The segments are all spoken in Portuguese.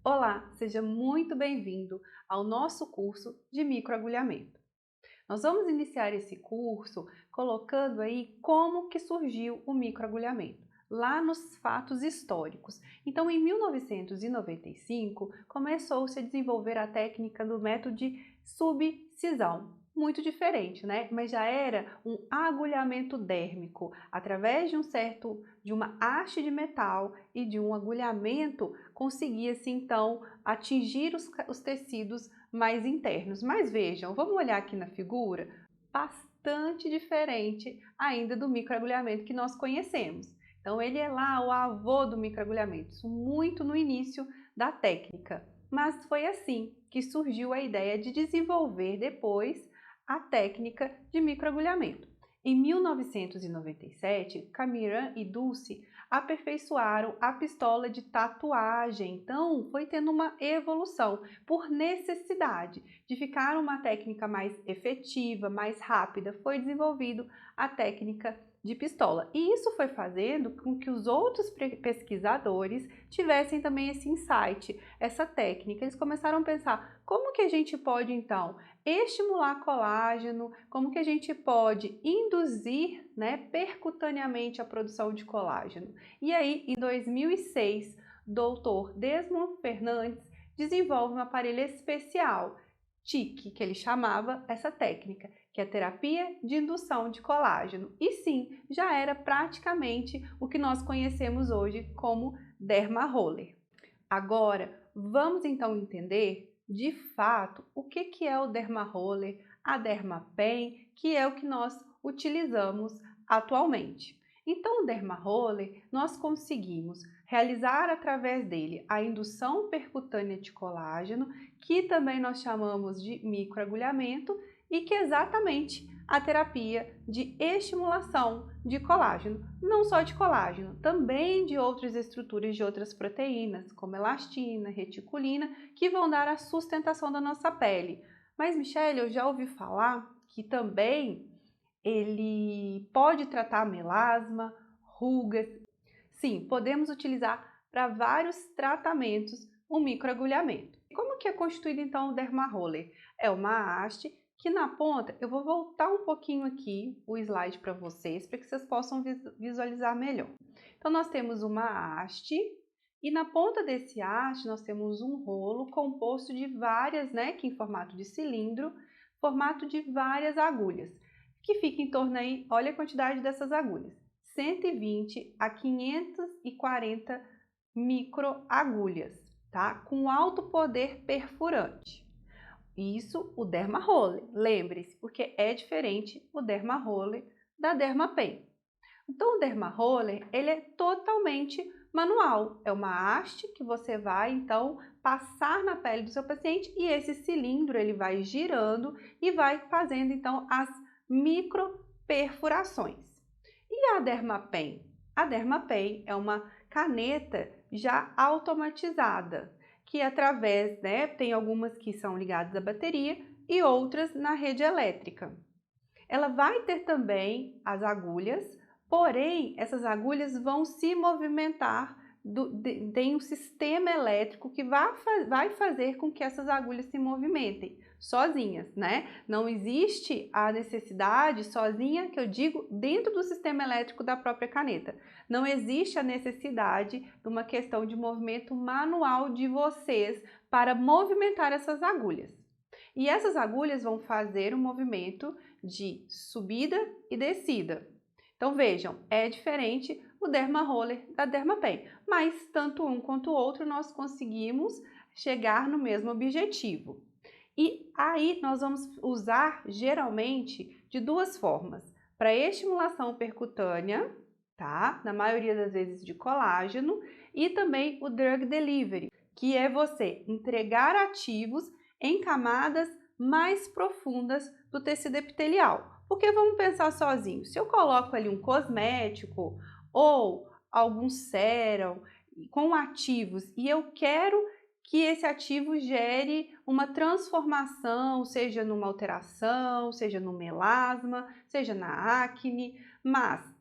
Olá, seja muito bem-vindo ao nosso curso de microagulhamento. Nós vamos iniciar esse curso colocando aí como que surgiu o microagulhamento, lá nos fatos históricos. Então, em 1995, começou-se a desenvolver a técnica do método de subcisão. Muito diferente, né? Mas já era um agulhamento dérmico, através de uma haste de metal e de um agulhamento, conseguia-se então atingir os tecidos mais internos. Mas vejam, vamos olhar aqui na figura, bastante diferente ainda do microagulhamento que nós conhecemos. Então ele é lá o avô do microagulhamento, isso muito no início da técnica. Mas foi assim que surgiu a ideia de desenvolver depois a técnica de microagulhamento. Em 1997, Camiran e Dulce aperfeiçoaram a pistola de tatuagem. Então, foi tendo uma evolução por necessidade de ficar uma técnica mais efetiva, mais rápida. Foi desenvolvido a técnica de pistola. E isso foi fazendo com que os outros pesquisadores tivessem também esse insight, essa técnica. Eles começaram a pensar como que a gente pode, então, estimular colágeno, como que a gente pode induzir, né, percutaneamente a produção de colágeno. E aí, em 2006, Dr. Desmond Fernandes desenvolve um aparelho especial, TIC, que ele chamava essa técnica, que é a terapia de indução de colágeno. E sim, já era praticamente o que nós conhecemos hoje como derma roller. Agora, vamos então entender de fato o que é o derma roller, a derma pen, que é o que nós utilizamos atualmente. Então, o derma roller, nós conseguimos realizar através dele a indução percutânea de colágeno, que também nós chamamos de microagulhamento, e que é exatamente a terapia de estimulação de colágeno, não só de colágeno, também de outras estruturas de outras proteínas, como elastina, reticulina, que vão dar a sustentação da nossa pele. Mas, Michele, eu já ouvi falar que também ele pode tratar melasma, rugas. Sim, podemos utilizar para vários tratamentos o microagulhamento. Como que é constituído então o derma roller? É uma haste que na ponta, eu vou voltar um pouquinho aqui o slide para vocês que vocês possam visualizar melhor. Então nós temos uma haste e na ponta desse haste nós temos um rolo composto de várias, né, que em formato de cilindro, formato de várias agulhas, que fica em torno aí, olha a quantidade dessas agulhas, 120 a 540 microagulhas, tá? Com alto poder perfurante. Isso o derma roller, lembre-se, porque é diferente o derma roller da derma pen. Então o derma roller, ele é totalmente manual, é uma haste que você vai então passar na pele do seu paciente e esse cilindro ele vai girando e vai fazendo então as micro perfurações. E a derma pen? A derma pen é uma caneta já automatizada, que através, né, tem algumas que são ligadas à bateria e outras na rede elétrica. Ela vai ter também as agulhas, porém essas agulhas vão se movimentar, tem um sistema elétrico que vai fazer com que essas agulhas se movimentem sozinhas, né? Não existe a necessidade sozinha, que eu digo, dentro do sistema elétrico da própria caneta. Não existe a necessidade de uma questão de movimento manual de vocês para movimentar essas agulhas. E essas agulhas vão fazer um movimento de subida e descida. Então vejam, é diferente o derma roller da derma pen, mas tanto um quanto o outro nós conseguimos chegar no mesmo objetivo. E aí nós vamos usar geralmente de duas formas, para estimulação percutânea, tá? Na maioria das vezes de colágeno, e também o drug delivery, que é você entregar ativos em camadas mais profundas do tecido epitelial. Porque vamos pensar sozinho, se eu coloco ali um cosmético ou algum sérum com ativos e eu quero que esse ativo gere uma transformação, seja numa alteração, seja no melasma, seja na acne, mas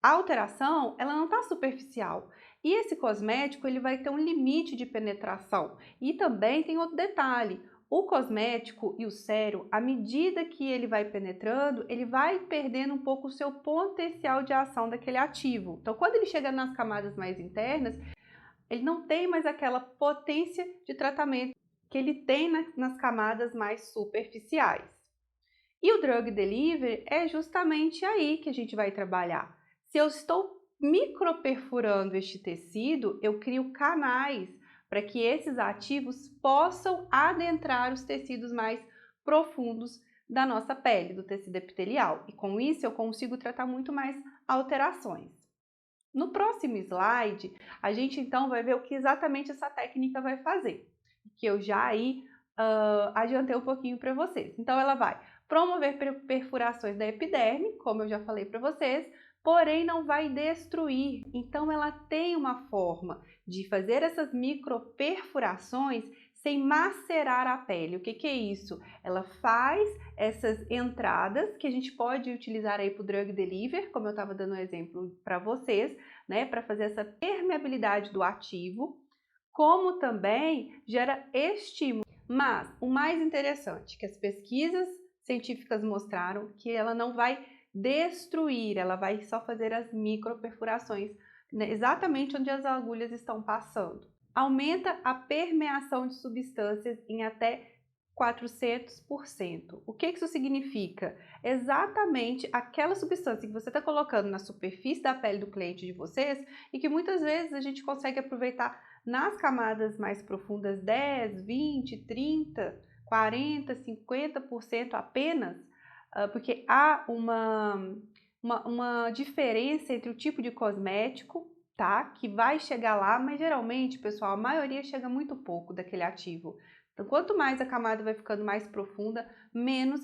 a alteração ela não está superficial, E esse cosmético ele vai ter um limite de penetração. E também tem outro detalhe, o cosmético e o sérum, à medida que ele vai penetrando, ele vai perdendo um pouco o seu potencial de ação daquele ativo. Então, quando ele chega nas camadas mais internas, ele não tem mais aquela potência de tratamento que ele tem nas camadas mais superficiais. E o Drug Delivery é justamente aí que a gente vai trabalhar. Se eu estou microperfurando este tecido, eu crio canais para que esses ativos possam adentrar os tecidos mais profundos da nossa pele, do tecido epitelial. E com isso eu consigo tratar muito mais alterações. No próximo slide, a gente então vai ver o que exatamente essa técnica vai fazer, que eu já aí adiantei um pouquinho para vocês. Então ela vai promover perfurações da epiderme, como eu já falei para vocês, porém não vai destruir. Então ela tem uma forma de fazer essas microperfurações sem macerar a pele. O que é isso? Ela faz essas entradas que a gente pode utilizar aí para o Drug Delivery, como eu estava dando um exemplo para vocês, né, para fazer essa permeabilidade do ativo, como também gera estímulo. Mas o mais interessante, que as pesquisas científicas mostraram que ela não vai destruir, ela vai só fazer as microperfurações, né, exatamente onde as agulhas estão passando. Aumenta a permeação de substâncias em até 400%. O que isso significa? Exatamente aquela substância que você está colocando na superfície da pele do cliente de vocês e que muitas vezes a gente consegue aproveitar nas camadas mais profundas 10, 20, 30, 40, 50% apenas, porque há uma diferença entre o tipo de cosmético, tá? Que vai chegar lá, mas geralmente, pessoal, a maioria chega muito pouco daquele ativo. Então, quanto mais a camada vai ficando mais profunda, menos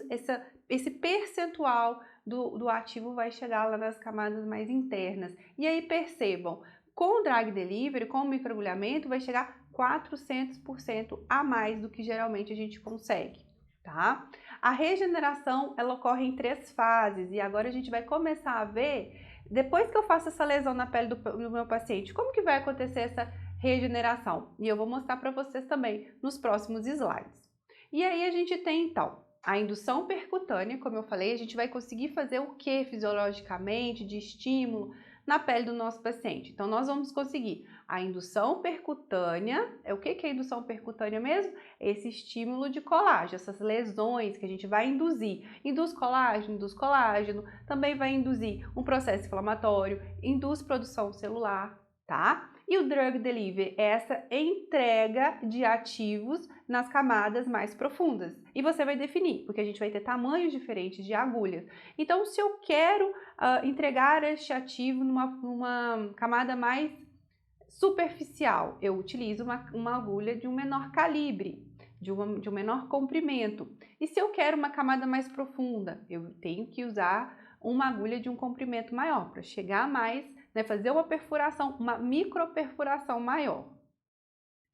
esse percentual do ativo vai chegar lá nas camadas mais internas. E aí percebam, com o Drug Delivery, com o microagulhamento, vai chegar 400% a mais do que geralmente a gente consegue, tá? A regeneração, ela ocorre em 3 fases e agora a gente vai começar a ver, depois que eu faço essa lesão na pele do meu paciente, como que vai acontecer essa regeneração? E eu vou mostrar para vocês também nos próximos slides. E aí a gente tem então a indução percutânea, como eu falei, a gente vai conseguir fazer o que fisiologicamente, de estímulo na pele do nosso paciente. Então nós vamos conseguir a indução percutânea. O que é a indução percutânea mesmo? Esse estímulo de colágeno, essas lesões que a gente vai induzir. Induz colágeno, também vai induzir um processo inflamatório, induz produção celular, tá? E o Drug Delivery é essa entrega de ativos nas camadas mais profundas. E você vai definir, porque a gente vai ter tamanhos diferentes de agulhas. Então, se eu quero entregar este ativo numa camada mais superficial, eu utilizo uma agulha de um menor calibre, de um menor comprimento. E se eu quero uma camada mais profunda, eu tenho que usar uma agulha de um comprimento maior, para chegar mais, né, fazer uma perfuração, uma microperfuração maior.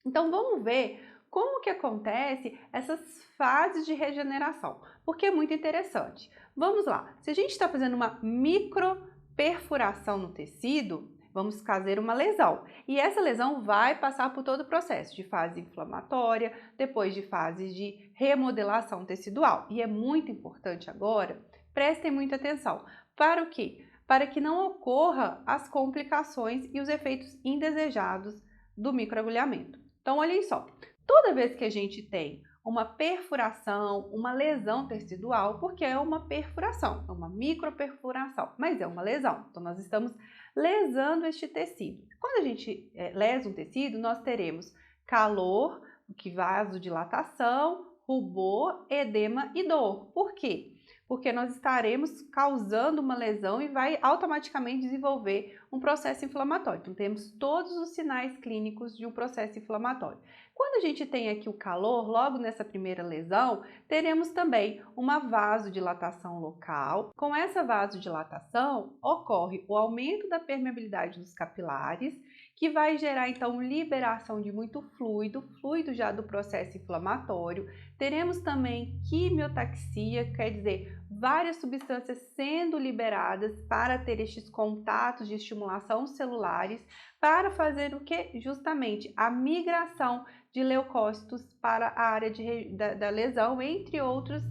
Então vamos ver como que acontece essas fases de regeneração, porque é muito interessante. Vamos lá, se a gente está fazendo uma microperfuração no tecido, vamos fazer uma lesão. E essa lesão vai passar por todo o processo de fase inflamatória, depois de fases de remodelação tecidual. E é muito importante agora, prestem muita atenção. Para o quê? Para que não ocorra as complicações e os efeitos indesejados do microagulhamento. Então, olhem só, toda vez que a gente tem uma perfuração, uma lesão tecidual, porque é uma perfuração, é uma microperfuração, mas é uma lesão. Então, nós estamos lesando este tecido. Quando a gente lesa um tecido, nós teremos calor, vasodilatação, rubor, edema e dor. Por quê? Porque nós estaremos causando uma lesão e vai automaticamente desenvolver um processo inflamatório. Então, temos todos os sinais clínicos de um processo inflamatório. Quando a gente tem aqui o calor, logo nessa primeira lesão, teremos também uma vasodilatação local. Com essa vasodilatação, ocorre o aumento da permeabilidade dos capilares que vai gerar então liberação de muito fluido, fluido já do processo inflamatório. Teremos também quimiotaxia, quer dizer, várias substâncias sendo liberadas para ter estes contatos de estimulação celulares, para fazer o que? Justamente a migração de leucócitos para a área da lesão, entre outras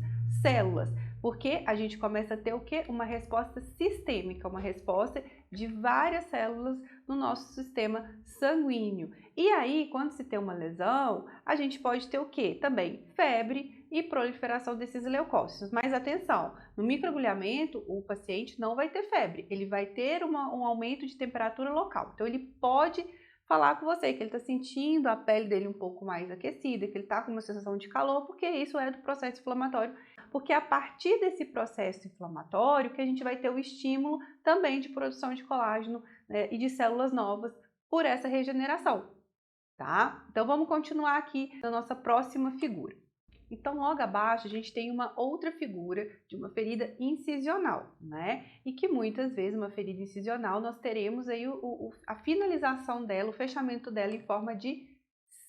células. Porque a gente começa a ter o que? Uma resposta sistêmica, uma resposta de várias células no nosso sistema sanguíneo. E aí, quando se tem uma lesão, a gente pode ter o que? Também febre e proliferação desses leucócitos. Mas atenção, no microagulhamento, o paciente não vai ter febre, ele vai ter um aumento de temperatura local. Então, ele pode falar com você que ele está sentindo a pele dele um pouco mais aquecida, que ele está com uma sensação de calor, porque isso é do processo inflamatório, porque é a partir desse processo inflamatório que a gente vai ter o estímulo também de produção de colágeno, né, e de células novas por essa regeneração, tá? Então vamos continuar aqui na nossa próxima figura. Então, logo abaixo, a gente tem uma outra figura de uma ferida incisional, né? E que muitas vezes, uma ferida incisional, nós teremos aí a finalização dela, o fechamento dela em forma de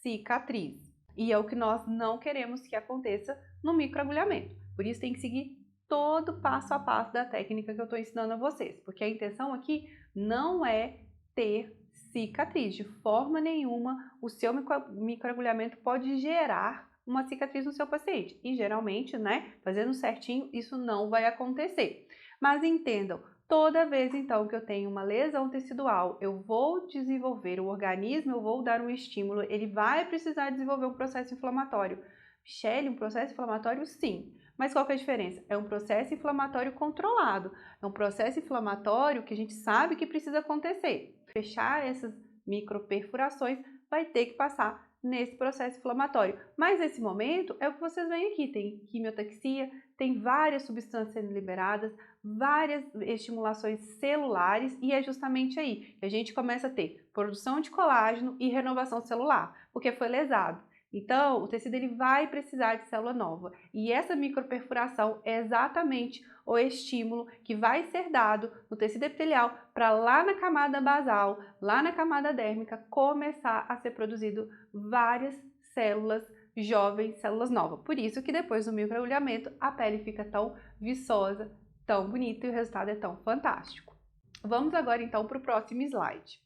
cicatriz. E é o que nós não queremos que aconteça no microagulhamento. Por isso, tem que seguir todo o passo a passo da técnica que eu estou ensinando a vocês. Porque a intenção aqui não é ter cicatriz. De forma nenhuma, o seu microagulhamento pode gerar uma cicatriz no seu paciente. E geralmente, né, fazendo certinho, isso não vai acontecer. Mas entendam, toda vez então que eu tenho uma lesão tecidual, eu vou desenvolver o organismo, eu vou dar um estímulo, ele vai precisar desenvolver um processo inflamatório. Michele, um processo inflamatório? Sim. Mas qual que é a diferença? É um processo inflamatório controlado. É um processo inflamatório que a gente sabe que precisa acontecer. Fechar essas microperfurações vai ter que passar nesse processo inflamatório. Mas nesse momento é o que vocês veem aqui, tem quimiotaxia, tem várias substâncias sendo liberadas, várias estimulações celulares e é justamente aí que a gente começa a ter produção de colágeno e renovação celular, porque foi lesado. Então, o tecido ele vai precisar de célula nova e essa microperfuração é exatamente o estímulo que vai ser dado no tecido epitelial para lá na camada basal, lá na camada dérmica, começar a ser produzido várias células jovens, células novas. Por isso que depois do microagulhamento a pele fica tão viçosa, tão bonita e o resultado é tão fantástico. Vamos agora então para o próximo slide.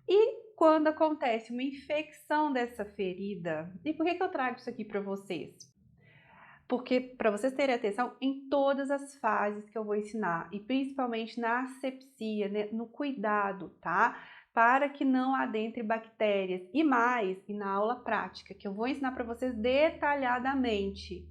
E quando acontece uma infecção dessa ferida, e por que eu trago isso aqui para vocês? Porque para vocês terem atenção em todas as fases que eu vou ensinar, e principalmente na asepsia, né, no cuidado, tá? Para que não adentre bactérias. E mais, e na aula prática, que eu vou ensinar para vocês detalhadamente.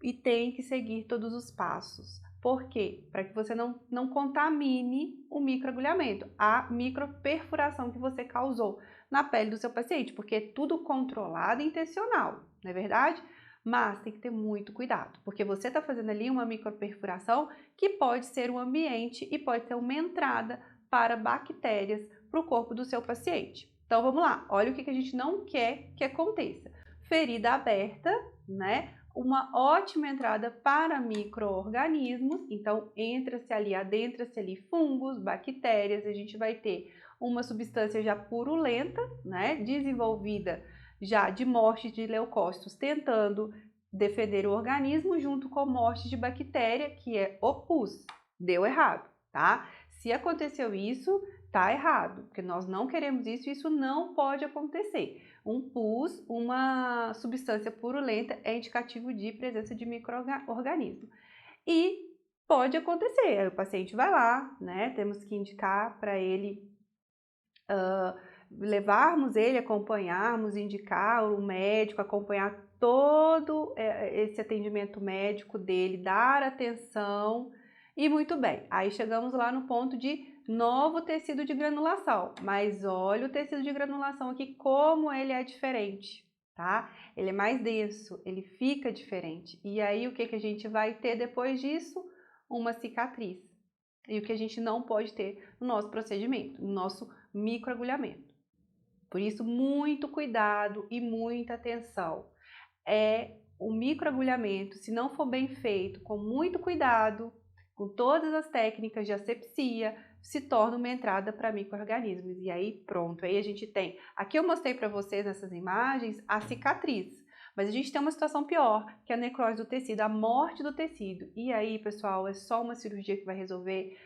E tem que seguir todos os passos. Por quê? Para que você não contamine o microagulhamento, a microperfuração que você causou na pele do seu paciente, porque é tudo controlado e intencional, não é verdade? Mas tem que ter muito cuidado, porque você está fazendo ali uma microperfuração que pode ser um ambiente e pode ser uma entrada para bactérias para o corpo do seu paciente. Então vamos lá, olha o que a gente não quer que aconteça. Ferida aberta, né? Uma ótima entrada para micro-organismos, então entra-se ali, adentra-se ali fungos, bactérias, a gente vai ter uma substância já purulenta, né? Desenvolvida já de morte de leucócitos tentando defender o organismo junto com morte de bactéria, que é o pus. Deu errado, tá? Se aconteceu isso, tá errado, porque nós não queremos isso e isso não pode acontecer. Um pus, uma substância purulenta, é indicativo de presença de micro-organismo. E pode acontecer, aí o paciente vai lá, né? Temos que indicar para ele levarmos ele, acompanharmos, indicar o médico, acompanhar todo esse atendimento médico dele, dar atenção e muito bem. Aí chegamos lá no ponto de novo tecido de granulação, mas olha o tecido de granulação aqui como ele é diferente, tá? Ele é mais denso, ele fica diferente. E aí o que a gente vai ter depois disso? Uma cicatriz. E o que a gente não pode ter no nosso procedimento, no nosso microagulhamento. Por isso, muito cuidado e muita atenção. O microagulhamento, se não for bem feito, com muito cuidado, com todas as técnicas de asepsia, se torna uma entrada para micro-organismos. E aí pronto, aí a gente tem, aqui eu mostrei para vocês nessas imagens a cicatriz, mas a gente tem uma situação pior, que é a necrose do tecido, a morte do tecido. E aí, pessoal, é só uma cirurgia que vai resolver.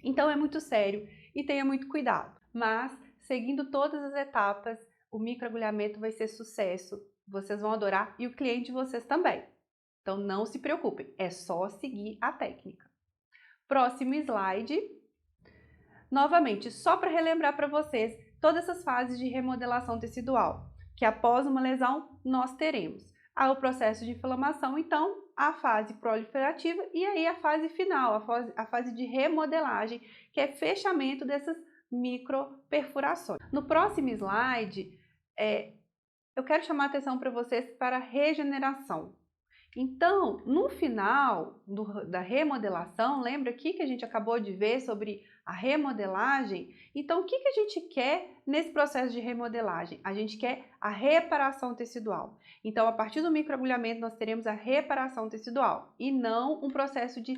Então é muito sério e tenha muito cuidado. Mas, seguindo todas as etapas, o microagulhamento vai ser sucesso. Vocês vão adorar e o cliente de vocês também. Então não se preocupem, é só seguir a técnica. Próximo slide. Novamente, só para relembrar para vocês todas essas fases de remodelação tecidual, que após uma lesão nós teremos. Há o processo de inflamação, então, a fase proliferativa e aí a fase final, a fase de remodelagem, que é fechamento dessas microperfurações. No próximo slide, eu quero chamar a atenção para vocês para a regeneração. Então, no final da remodelação, lembra aqui que a gente acabou de ver sobre a remodelagem? Então, o que a gente quer nesse processo de remodelagem? A gente quer a reparação tecidual. Então, a partir do microagulhamento, nós teremos a reparação tecidual e não um processo de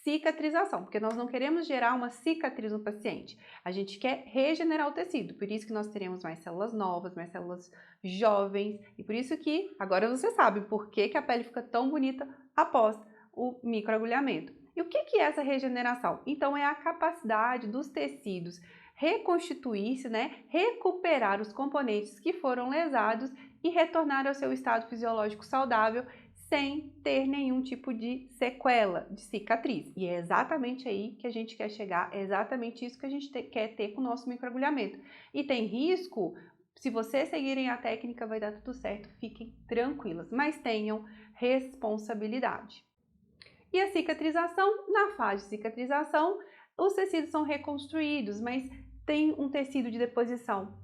cicatrização, porque nós não queremos gerar uma cicatriz no paciente. A gente quer regenerar o tecido, por isso que nós teremos mais células novas, mais células jovens, e por isso que agora você sabe por que a pele fica tão bonita após o microagulhamento. E o que é essa regeneração? Então é a capacidade dos tecidos reconstituir-se, recuperar os componentes que foram lesados e retornar ao seu estado fisiológico saudável sem ter nenhum tipo de sequela, de cicatriz. E é exatamente aí que a gente quer chegar, é exatamente isso que a gente quer ter com o nosso microagulhamento. E tem risco? Se vocês seguirem a técnica, vai dar tudo certo, fiquem tranquilas, mas tenham responsabilidade. E a cicatrização, na fase de cicatrização, os tecidos são reconstruídos, mas tem um tecido de deposição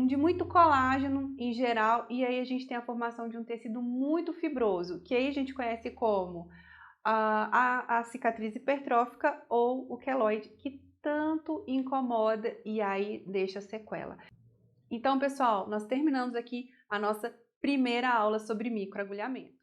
de muito colágeno em geral, e aí a gente tem a formação de um tecido muito fibroso, que aí a gente conhece como a cicatriz hipertrófica ou o queloide, que tanto incomoda e aí deixa sequela. Então, pessoal, nós terminamos aqui a nossa primeira aula sobre microagulhamento.